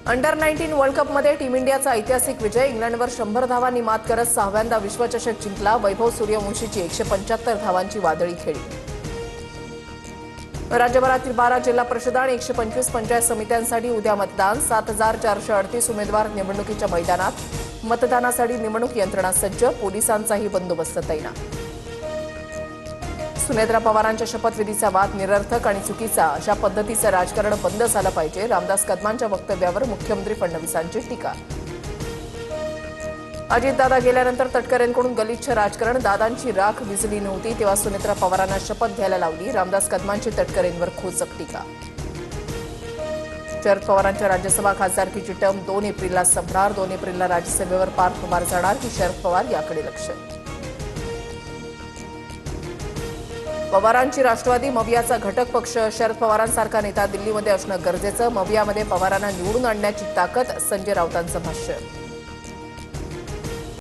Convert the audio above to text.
Under-19 world कपमध्ये team इंडियाचा ऐतिहासिक विजय. इंग्लंडवर 100 धावांनी मात करत 6व्यांदा विश्वचषक जिंकला. वैभव सूर्यवंशीची 175 धावांची वादळी खेळी. राज्यभरातील 12 जिल्हा परिषद आणि 125 पंचायत समित्यांसाठी उद्या मतदान. 7438 उमेदवार निवडणुकीच्या मैदानात. मतदानासाठी निवडणूक यंत्रणा सज्ज. पोलिसांचाही बंदोबस्त तैनात. सुनेत्रा पवारांच्या शपथविधीचा वाद निरर्थक आणि चुकीचा. अशा पद्धतीचं राजकारण बंद झालं पाहिजे. रामदास कदमांच्या वक्तव्यावर मुख्यमंत्री फडणवीसांची टीका. अजितदादा गेल्यानंतर तटकरेंकडून गलिच्छ राजकारण. दादांची राख विजली नव्हती तेव्हा सुनेत्रा पवारांना शपथ घ्यायला लावली. रामदास कदमांची तटकरेंवर खोचक टीका. शरद पवारांच्या राज्यसभा खासदारकीची टर्म 2 एप्रिलला संपणार. 2 एप्रिलला राज्यसभेवर पार्थ पवार जाणार की शरद पवार याकडे लक्ष. पवारांची राष्ट्रवादी मवियाचा घटक पक्ष. शरद पवारांसारखा नेता दिल्लीमध्ये असणं गरजेचं. मवियामध्ये पवारांना निवडून आणण्याची ताकद. संजय राऊतांचं भाष्य.